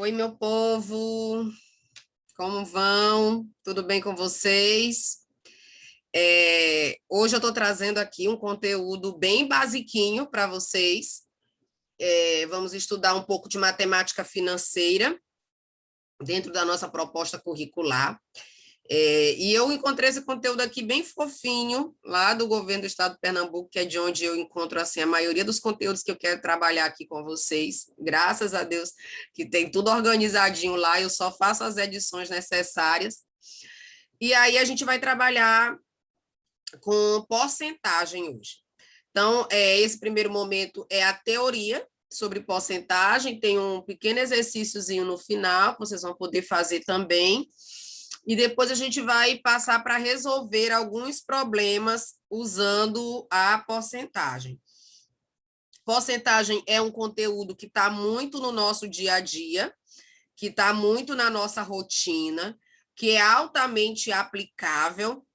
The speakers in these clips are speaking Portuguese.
Oi, meu povo, como vão? Tudo bem com vocês? Hoje eu estou trazendo aqui um conteúdo bem basiquinho para vocês. Vamos estudar um pouco de matemática financeira dentro da nossa proposta curricular. E eu encontrei esse conteúdo aqui bem fofinho, lá do governo do estado de Pernambuco, que é de onde eu encontro assim, a maioria dos conteúdos que eu quero trabalhar aqui com vocês. Graças a Deus que tem tudo organizadinho lá, eu só faço as edições necessárias. E aí a gente vai trabalhar com porcentagem hoje. Então, esse primeiro momento é a teoria sobre porcentagem, tem um pequeno exercíciozinho no final, que vocês vão poder fazer também. E depois a gente vai passar para resolver alguns problemas usando a porcentagem. Porcentagem é um conteúdo que está muito no nosso dia a dia, que está muito na nossa rotina, que é altamente aplicável,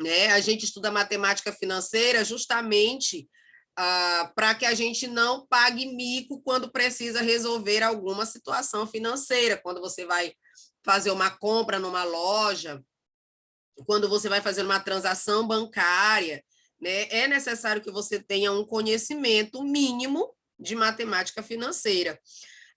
né? A gente estuda matemática financeira justamente para que a gente não pague mico quando precisa resolver alguma situação financeira, quando você vai fazer uma compra numa loja, quando você vai fazer uma transação bancária, né, é necessário que você tenha um conhecimento mínimo de matemática financeira,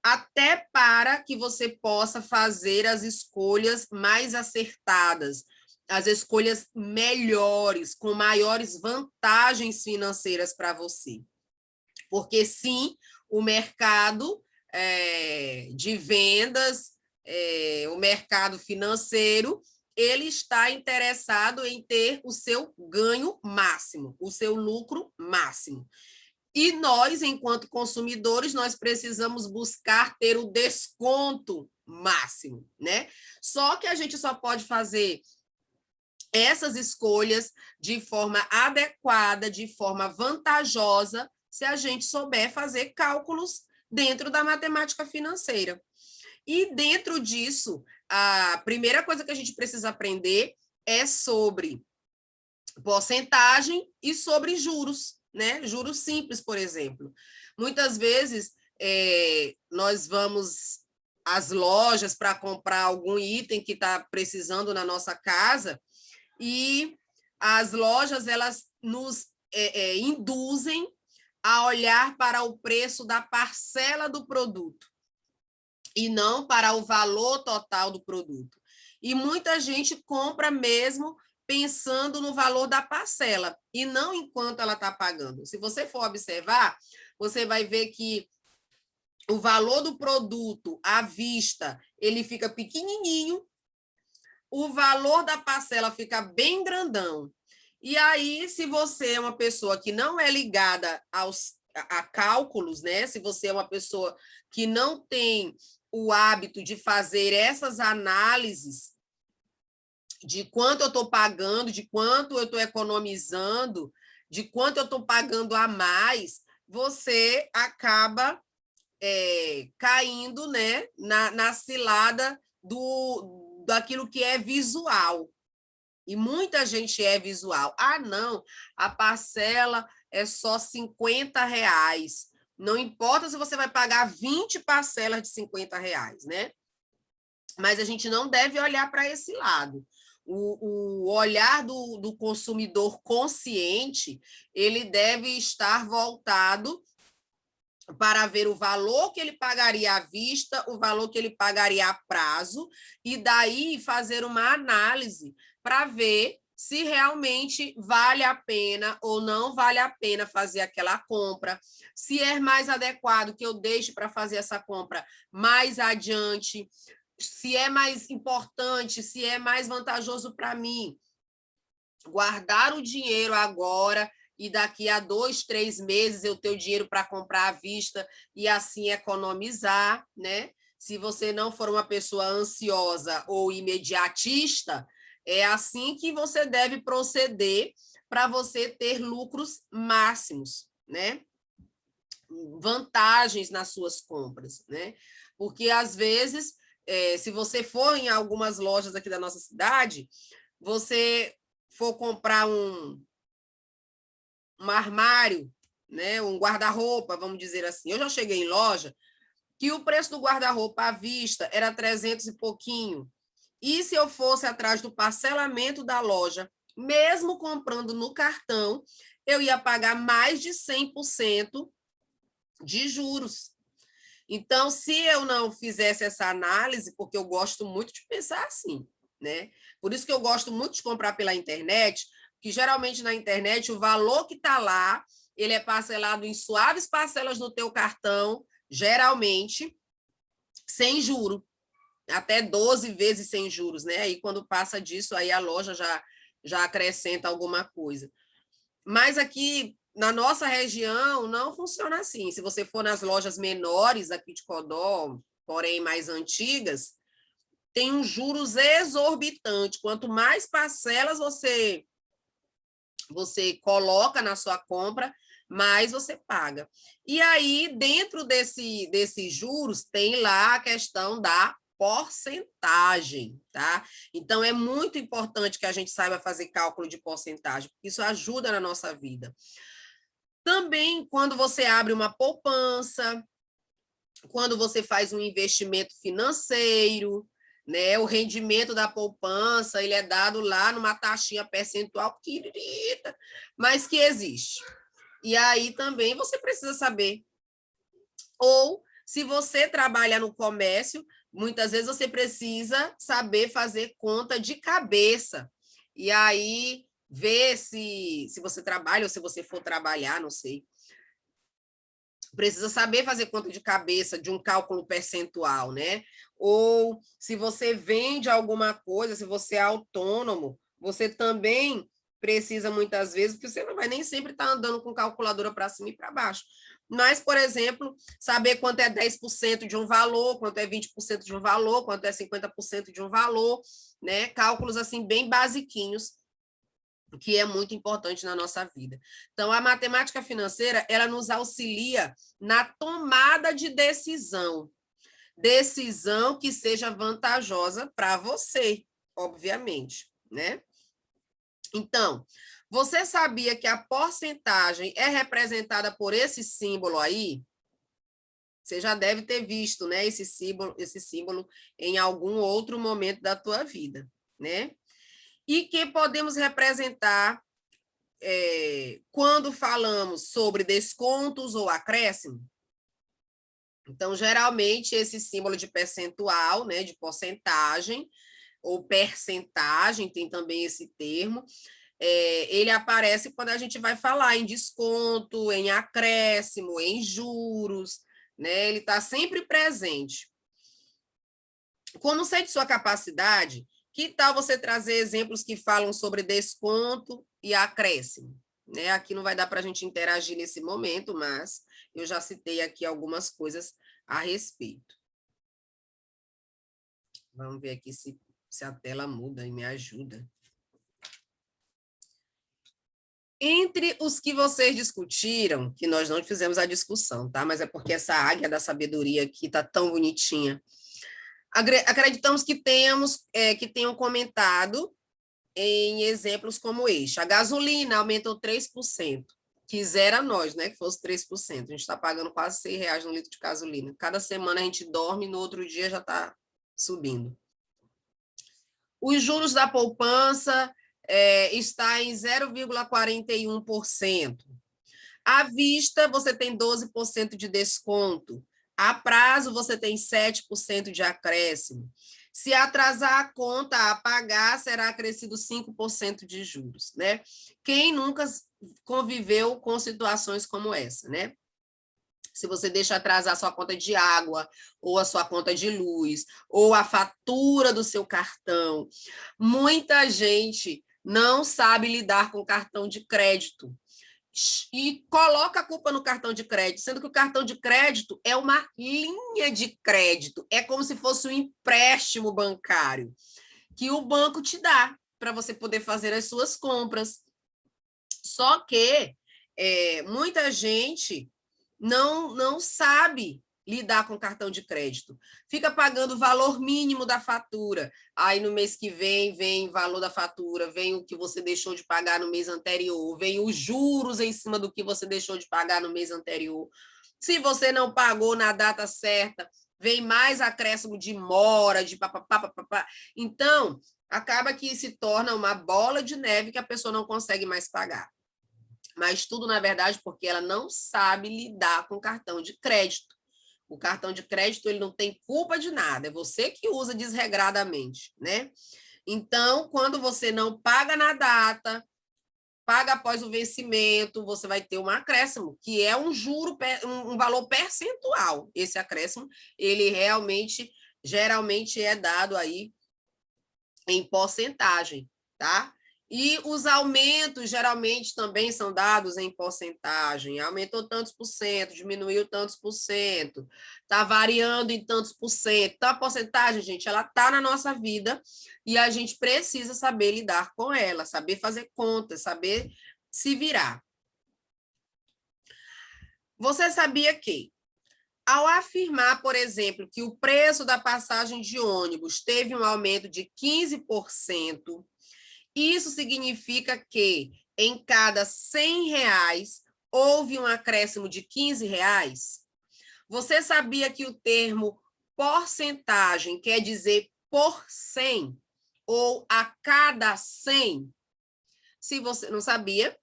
até para que você possa fazer as escolhas mais acertadas, as escolhas melhores, com maiores vantagens financeiras para você. Porque, sim, o mercado de vendas, o mercado financeiro, ele está interessado em ter o seu ganho máximo, o seu lucro máximo. E nós, enquanto consumidores, nós precisamos buscar ter o desconto máximo, né? Só que a gente só pode fazer essas escolhas de forma adequada, de forma vantajosa, se a gente souber fazer cálculos dentro da matemática financeira. E dentro disso, a primeira coisa que a gente precisa aprender é sobre porcentagem e sobre juros, né? Juros simples, por exemplo. Muitas vezes nós vamos às lojas para comprar algum item que está precisando na nossa casa e as lojas elas nos induzem a olhar para o preço da parcela do produto e não para o valor total do produto. E muita gente compra mesmo pensando no valor da parcela e não enquanto ela está pagando. Se você for observar, você vai ver que o valor do produto à vista ele fica pequenininho, o valor da parcela fica bem grandão. E aí, se você é uma pessoa que não é ligada a cálculos, né? Se você é uma pessoa que não tem o hábito de fazer essas análises de quanto eu estou pagando, de quanto eu estou economizando, de quanto eu estou pagando a mais, você acaba caindo, né, na cilada daquilo que é visual. E muita gente é visual. Ah, não, a parcela é só R$ 50. Não importa se você vai pagar 20 parcelas de R$ 50, né? Mas a gente não deve olhar para esse lado. O olhar do consumidor consciente, ele deve estar voltado para ver o valor que ele pagaria à vista, o valor que ele pagaria a prazo, e daí fazer uma análise para ver se realmente vale a pena ou não vale a pena fazer aquela compra, se é mais adequado que eu deixe para fazer essa compra mais adiante, se é mais importante, se é mais vantajoso para mim guardar o dinheiro agora e daqui a 2, 3 meses eu ter o dinheiro para comprar à vista e assim economizar, né? Se você não for uma pessoa ansiosa ou imediatista, é assim que você deve proceder para você ter lucros máximos, né? Vantagens nas suas compras, né? Porque às vezes, se você for em algumas lojas aqui da nossa cidade, você for comprar um armário, né, um guarda-roupa, vamos dizer assim. Eu já cheguei em loja que o preço do guarda-roupa à vista era 300 e pouquinho, e se eu fosse atrás do parcelamento da loja, mesmo comprando no cartão, eu ia pagar mais de 100% de juros. Então, se eu não fizesse essa análise, porque eu gosto muito de pensar assim, né? Por isso que eu gosto muito de comprar pela internet, que geralmente na internet o valor que está lá, ele é parcelado em suaves parcelas no teu cartão, geralmente sem juro, até 12 vezes sem juros, né? Aí quando passa disso, aí a loja já acrescenta alguma coisa. Mas aqui na nossa região não funciona assim. Se você for nas lojas menores aqui de Codó, porém mais antigas, tem um juros exorbitante. Quanto mais parcelas você coloca na sua compra, mais você paga. E aí, dentro desses juros, tem lá a questão da porcentagem, tá? Então, é muito importante que a gente saiba fazer cálculo de porcentagem, porque isso ajuda na nossa vida. Também, quando você abre uma poupança, quando você faz um investimento financeiro, né? O rendimento da poupança, ele é dado lá numa taxinha percentual pequenita, mas que existe. E aí também você precisa saber. Ou, se você trabalha no comércio, muitas vezes você precisa saber fazer conta de cabeça. E aí, ver se você trabalha ou se você for trabalhar, não sei. Precisa saber fazer conta de cabeça de um cálculo percentual, né? Ou se você vende alguma coisa, se você é autônomo, você também precisa muitas vezes, porque você não vai nem sempre estar andando com calculadora para cima e para baixo. Mas, por exemplo, saber quanto é 10% de um valor, quanto é 20% de um valor, quanto é 50% de um valor, né? Cálculos assim bem basiquinhos, que é muito importante na nossa vida. Então, a matemática financeira, ela nos auxilia na tomada de decisão. Decisão que seja vantajosa para você, obviamente, né? Então, você sabia que a porcentagem é representada por esse símbolo aí? Você já deve ter visto, né, esse símbolo em algum outro momento da tua vida, né? E que podemos representar quando falamos sobre descontos ou acréscimo. Então, geralmente, esse símbolo de percentual, né, de porcentagem, ou percentagem, tem também esse termo, ele aparece quando a gente vai falar em desconto, em acréscimo, em juros, né? Ele está sempre presente. Como sei de sua capacidade, que tal você trazer exemplos que falam sobre desconto e acréscimo? Né? Aqui não vai dar para a gente interagir nesse momento, mas eu já citei aqui algumas coisas a respeito. Vamos ver aqui se a tela muda e me ajuda. Entre os que vocês discutiram, que nós não fizemos a discussão, tá? Mas é porque essa águia da sabedoria aqui está tão bonitinha. Acreditamos que tenham comentado em exemplos como este. A gasolina aumentou 3%. Quisera nós, né, que fosse 3%. A gente está pagando quase R$6 no litro de gasolina. Cada semana a gente dorme e no outro dia já está subindo. Os juros da poupança está em 0,41%. À vista, você tem 12% de desconto. A prazo, você tem 7% de acréscimo. Se atrasar a conta a pagar, será acrescido 5% de juros, né? Quem nunca conviveu com situações como essa, né? Se você deixa atrasar a sua conta de água, ou a sua conta de luz, ou a fatura do seu cartão. Muita gente não sabe lidar com cartão de crédito e coloca a culpa no cartão de crédito, sendo que o cartão de crédito é uma linha de crédito, é como se fosse um empréstimo bancário que o banco te dá para você poder fazer as suas compras. Só que muita gente não sabe lidar com cartão de crédito. Fica pagando o valor mínimo da fatura. Aí, no mês que vem o valor da fatura, vem o que você deixou de pagar no mês anterior, vem os juros em cima do que você deixou de pagar no mês anterior. Se você não pagou na data certa, vem mais acréscimo de mora, de papapá, papapá. Então, acaba que se torna uma bola de neve que a pessoa não consegue mais pagar. Mas tudo, na verdade, porque ela não sabe lidar com o cartão de crédito. O cartão de crédito, ele não tem culpa de nada, é você que usa desregradamente, né? Então, quando você não paga na data, paga após o vencimento, você vai ter um acréscimo, que é um juro, um valor percentual. Esse acréscimo, ele realmente, geralmente é dado aí em porcentagem, tá? E os aumentos geralmente também são dados em porcentagem. Aumentou tantos por cento, diminuiu tantos por cento, está variando em tantos por cento. Então, a porcentagem, gente, ela está na nossa vida e a gente precisa saber lidar com ela, saber fazer contas, saber se virar. Você sabia que, ao afirmar, por exemplo, que o preço da passagem de ônibus teve um aumento de 15%, isso significa que em cada R$ 100 houve um acréscimo de R$ 15? Você sabia que o termo porcentagem quer dizer por 100 ou a cada 100? Se você não sabia,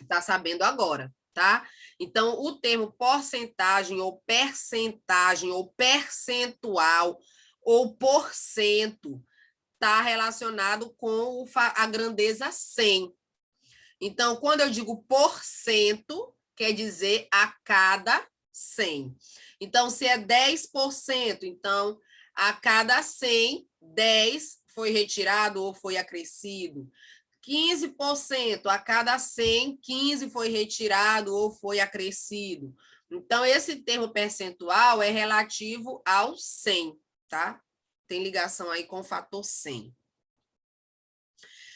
está sabendo agora, tá? Então, o termo porcentagem ou percentagem ou percentual ou porcento está relacionado com a grandeza 100. Então, quando eu digo porcento, quer dizer a cada 100. Então, se é 10%, então, a cada 100, 10 foi retirado ou foi acrescido. 15%, a cada 100, 15 foi retirado ou foi acrescido. Então, esse termo percentual é relativo ao 100, tá? Tem ligação aí com o fator 100.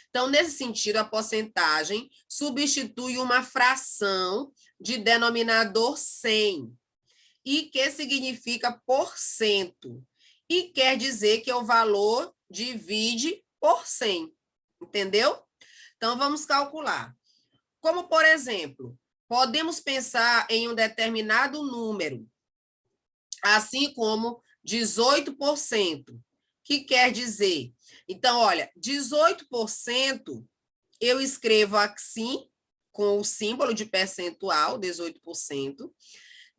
Então, nesse sentido, a porcentagem substitui uma fração de denominador 100, e que significa por cento, e quer dizer que o valor divide por 100, entendeu? Então, vamos calcular. Como, por exemplo, podemos pensar em um determinado número, assim como 18%, que quer dizer... Então, olha, 18%, eu escrevo assim, com o símbolo de percentual, 18%.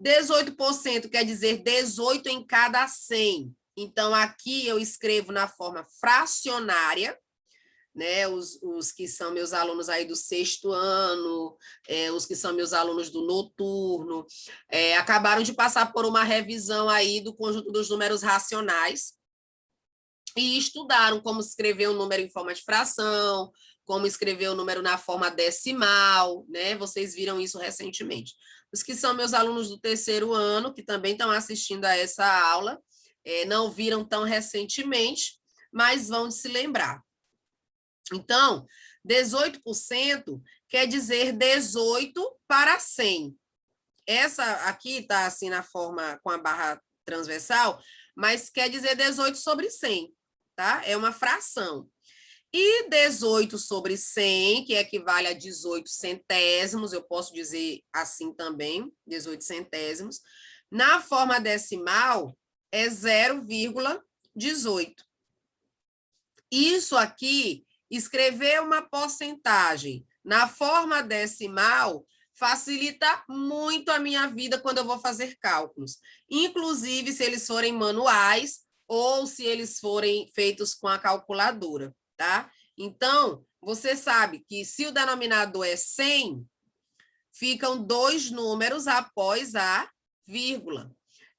18% quer dizer 18 em cada 100. Então, aqui eu escrevo na forma fracionária, né? Os que são meus alunos aí do 6º ano, os que são meus alunos do noturno, acabaram de passar por uma revisão aí do conjunto dos números racionais e estudaram como escrever um número em forma de fração, como escrever o número na forma decimal, né? Vocês viram isso recentemente. Os que são meus alunos do 3º ano, que também estão assistindo a essa aula, não viram tão recentemente, mas vão se lembrar. Então, 18% quer dizer 18 para 100. Essa aqui está assim na forma com a barra transversal, mas quer dizer 18 sobre 100, tá? É uma fração. E 18 sobre 100, que equivale a 18 centésimos, eu posso dizer assim também, 18 centésimos, na forma decimal é 0,18. Isso aqui, escrever uma porcentagem na forma decimal facilita muito a minha vida quando eu vou fazer cálculos, inclusive se eles forem manuais ou se eles forem feitos com a calculadora, tá? Então, você sabe que se o denominador é 100, ficam 2 números após a vírgula.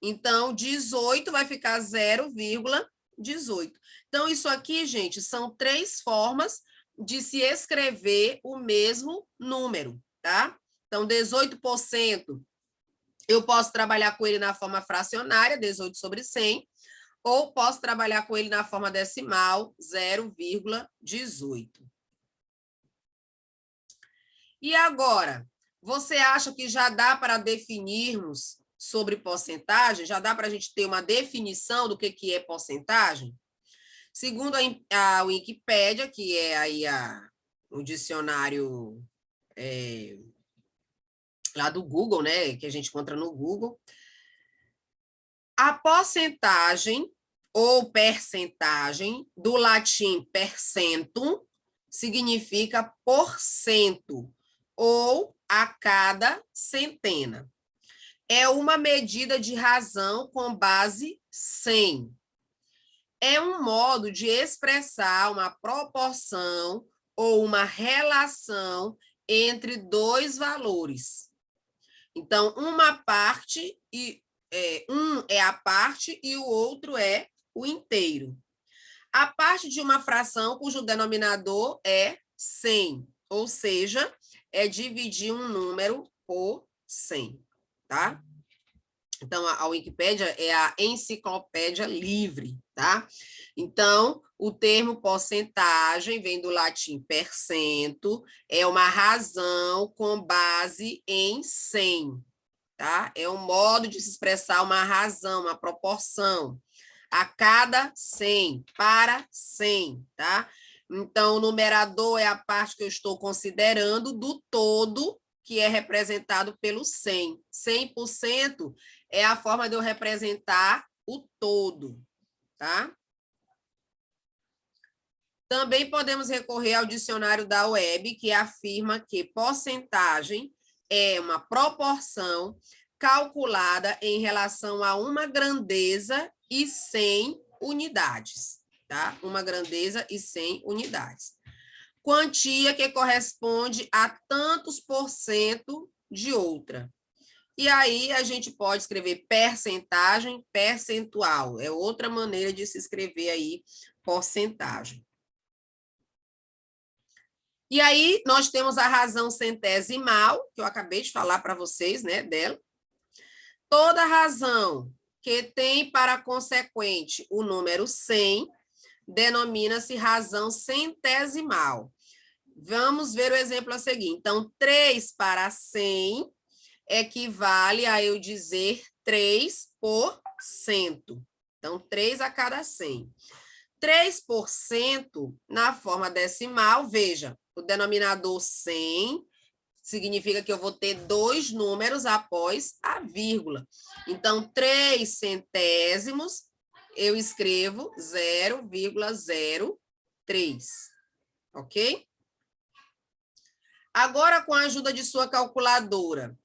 Então, 18 vai ficar 0,18. Então, isso aqui, gente, são 3 formas de se escrever o mesmo número, tá? Então, 18%, eu posso trabalhar com ele na forma fracionária, 18 sobre 100, ou posso trabalhar com ele na forma decimal, 0,18. E agora, você acha que já dá para definirmos sobre porcentagem? Já dá para a gente ter uma definição do que é porcentagem? Segundo a Wikipédia, que é aí o dicionário lá do Google, né, que a gente encontra no Google. A porcentagem ou percentagem, do latim percentum, significa porcento, ou a cada centena. É uma medida de razão com base 100. É um modo de expressar uma proporção ou uma relação entre dois valores. Então, uma parte um é a parte e o outro é o inteiro. A parte de uma fração cujo denominador é 100, ou seja, é dividir um número por 100, tá? Então, a Wikipédia é a enciclopédia livre, tá? Então, o termo porcentagem vem do latim percento, é uma razão com base em 100, tá? É um modo de se expressar uma razão, uma proporção. A cada 100, para 100, tá? Então, o numerador é a parte que eu estou considerando do todo, que é representado pelo 100. 100% é a forma de eu representar o todo, tá? Também podemos recorrer ao dicionário da UEB, que afirma que porcentagem é uma proporção calculada em relação a uma grandeza e 100 unidades, tá? Uma grandeza e 100 unidades. Quantia que corresponde a tantos por cento de outra. E aí a gente pode escrever percentagem, percentual. É outra maneira de se escrever aí porcentagem. E aí nós temos a razão centesimal, que eu acabei de falar para vocês, né, dela. Toda razão que tem para consequente o número 100 denomina-se razão centesimal. Vamos ver o exemplo a seguir. Então, 3 para 100 equivale a eu dizer 3%. Então, 3 a cada 100. 3% na forma decimal, veja, o denominador 100 significa que eu vou ter dois números após a vírgula. Então, 3 centésimos, eu escrevo 0,03, ok? Agora, com a ajuda de sua calculadora,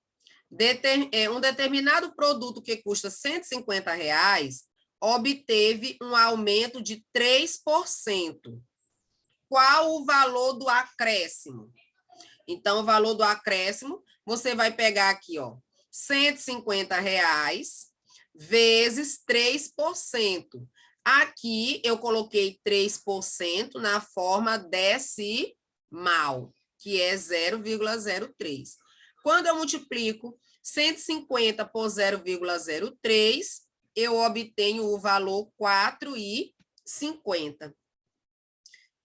um determinado produto que custa R$150 obteve um aumento de 3%. Qual o valor do acréscimo? Então, o valor do acréscimo, você vai pegar aqui, ó, R$150 vezes 3%. Aqui, eu coloquei 3% na forma decimal, que é 0,03. Quando eu multiplico 150 por 0,03, eu obtenho o valor 4,50.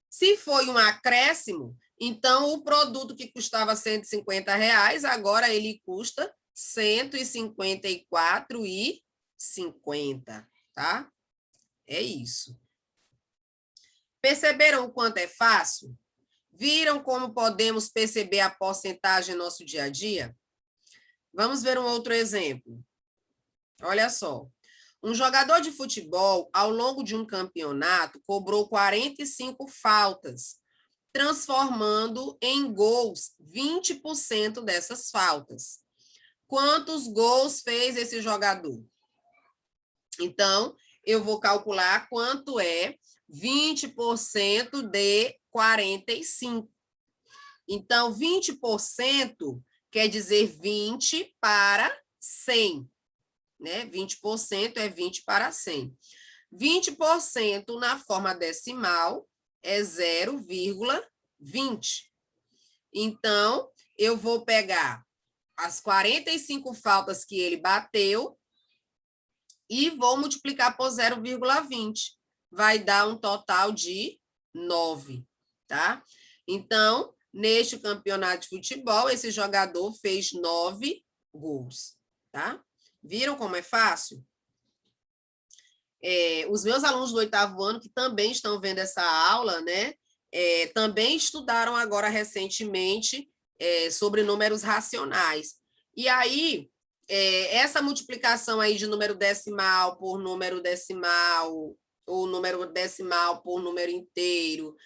Se foi um acréscimo, então o produto que custava R$150, agora ele custa R$154,50, tá? É isso. Perceberam o quanto é fácil? Viram como podemos perceber a porcentagem no nosso dia a dia? Vamos ver um outro exemplo. Olha só. Um jogador de futebol, ao longo de um campeonato, cobrou 45 faltas, transformando em gols 20% dessas faltas. Quantos gols fez esse jogador? Então, eu vou calcular quanto é 20% de 45. Então, 20% quer dizer 20 para 100. Né? 20% é 20 para 100. 20% na forma decimal é 0,20. Então, eu vou pegar as 45 faltas que ele bateu e vou multiplicar por 0,20. Vai dar um total de 9, tá? Então, neste campeonato de futebol, esse jogador fez 9 gols, tá? Viram como é fácil? Os meus alunos do 8º ano, que também estão vendo essa aula, né, também estudaram agora recentemente sobre números racionais. E aí, essa multiplicação aí de número decimal por número decimal, ou número decimal por número inteiro,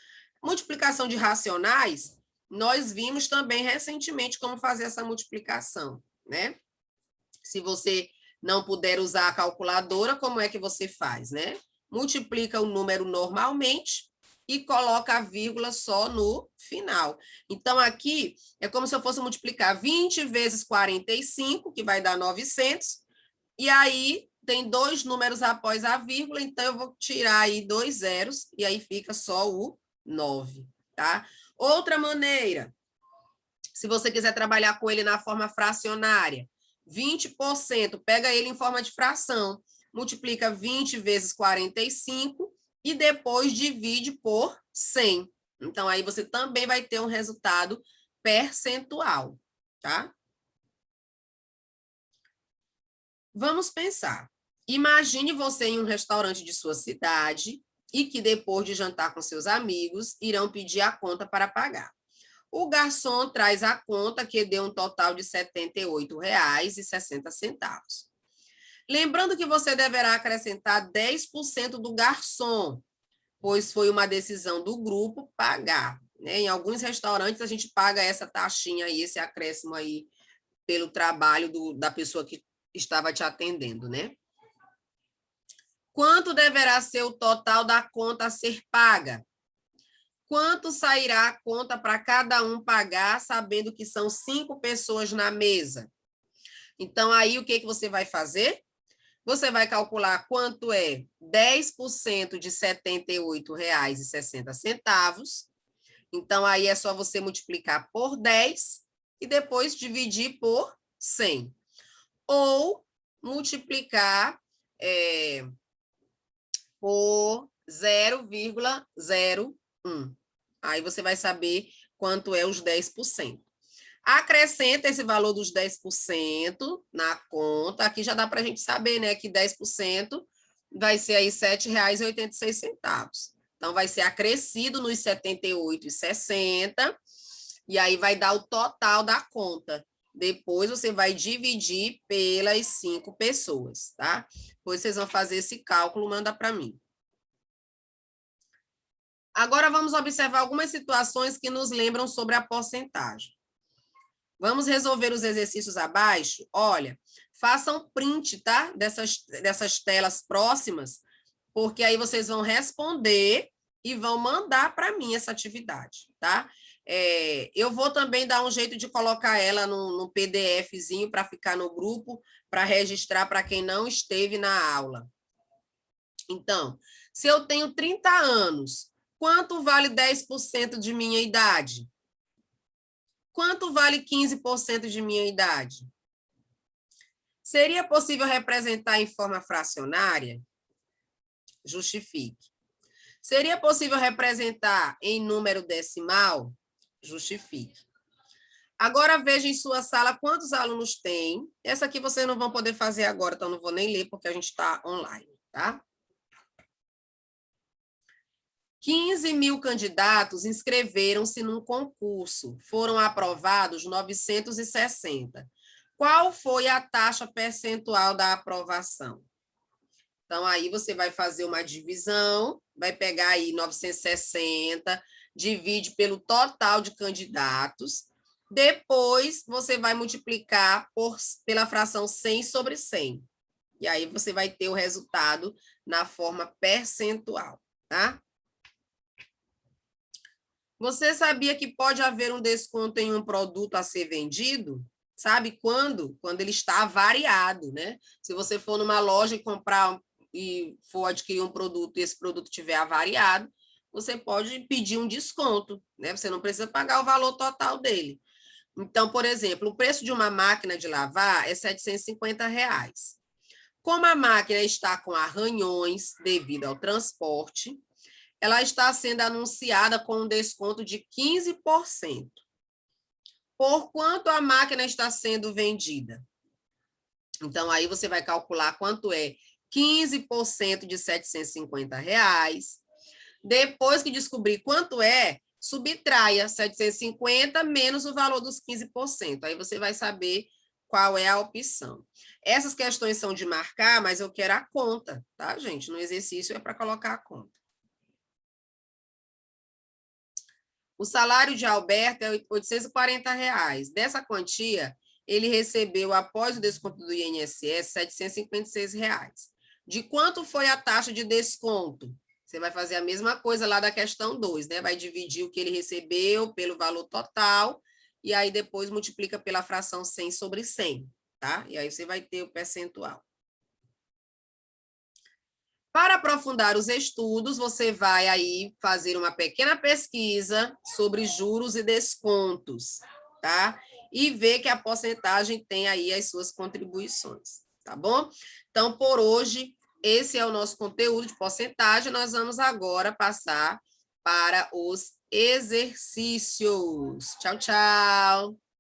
multiplicação de racionais, nós vimos também recentemente como fazer essa multiplicação, né? Se você não puder usar a calculadora, como é que você faz, né? Multiplica o número normalmente e coloca a vírgula só no final. Então, aqui é como se eu fosse multiplicar 20 vezes 45, que vai dar 900, e aí tem dois números após a vírgula, então eu vou tirar aí 2 zeros, e aí fica só o 9, tá? Outra maneira, se você quiser trabalhar com ele na forma fracionária, 20%, pega ele em forma de fração, multiplica 20 vezes 45 e depois divide por 100. Então, aí você também vai ter um resultado percentual, tá? Vamos pensar. Imagine você em um restaurante de sua cidade e que depois de jantar com seus amigos, irão pedir a conta para pagar. O garçom traz a conta, que deu um total de R$ 78,60. Lembrando que você deverá acrescentar 10% do garçom, pois foi uma decisão do grupo pagar, né? Em alguns restaurantes, a gente paga essa taxinha aí, esse acréscimo aí, pelo trabalho da pessoa que estava te atendendo, né? Quanto deverá ser o total da conta a ser paga? Quanto sairá a conta para cada um pagar, sabendo que são 5 pessoas na mesa? Então, aí, o que você vai fazer? Você vai calcular quanto é 10% de R$ 78,60. Então, aí é só você multiplicar por 10 e depois dividir por 100. Ou multiplicar por 0,01. Aí você vai saber quanto é os 10%. Acrescenta esse valor dos 10% na conta. Aqui já dá para a gente saber, né, que 10% vai ser aí R$ 7,86. Então, vai ser acrescido nos R$ 78,60, e aí vai dar o total da conta. Depois você vai dividir pelas 5 pessoas, tá? Depois vocês vão fazer esse cálculo, manda para mim. Agora vamos observar algumas situações que nos lembram sobre a porcentagem. Vamos resolver os exercícios abaixo? Olha, façam print, tá? Dessas telas próximas, porque aí vocês vão responder e vão mandar para mim essa atividade, tá? Eu vou também dar um jeito de colocar ela no PDFzinho para ficar no grupo, para registrar para quem não esteve na aula. Então, se eu tenho 30 anos, quanto vale 10% de minha idade? Quanto vale 15% de minha idade? Seria possível representar em forma fracionária? Justifique. Seria possível representar em número decimal? Justifique. Agora veja em sua sala quantos alunos tem. Essa aqui vocês não vão poder fazer agora, então não vou nem ler porque a gente está online, tá? 15 mil candidatos inscreveram-se num concurso. Foram aprovados 960. Qual foi a taxa percentual da aprovação? Então, aí você vai fazer uma divisão, vai pegar aí 960, divide pelo total de candidatos, depois você vai multiplicar pela fração 100 sobre 100. E aí você vai ter o resultado na forma percentual, tá? Você sabia que pode haver um desconto em um produto a ser vendido? Sabe quando? Quando ele está avariado, né? Se você for numa loja e comprar e for adquirir um produto e esse produto estiver avariado, você pode pedir um desconto, né? Você não precisa pagar o valor total dele. Então, por exemplo, o preço de uma máquina de lavar é R$ 750. Como a máquina está com arranhões devido ao transporte, ela está sendo anunciada com um desconto de 15%. Por quanto a máquina está sendo vendida? Então, aí você vai calcular quanto é 15% de R$ 750. Depois que descobrir quanto é, subtraia 750 menos o valor dos 15%. Aí você vai saber qual é a opção. Essas questões são de marcar, mas eu quero a conta, tá, gente? No exercício é para colocar a conta. O salário de Alberto é R$ 840. Dessa quantia, ele recebeu, após o desconto do INSS, R$ 756. De quanto foi a taxa de desconto? Você vai fazer a mesma coisa lá da questão 2, né? Vai dividir o que ele recebeu pelo valor total, e aí depois multiplica pela fração 100 sobre 100, tá? E aí você vai ter o percentual. Para aprofundar os estudos, você vai aí fazer uma pequena pesquisa sobre juros e descontos, tá? E ver que a porcentagem tem aí as suas contribuições, tá bom? Então, por hoje, esse é o nosso conteúdo de porcentagem. Nós vamos agora passar para os exercícios. Tchau, tchau!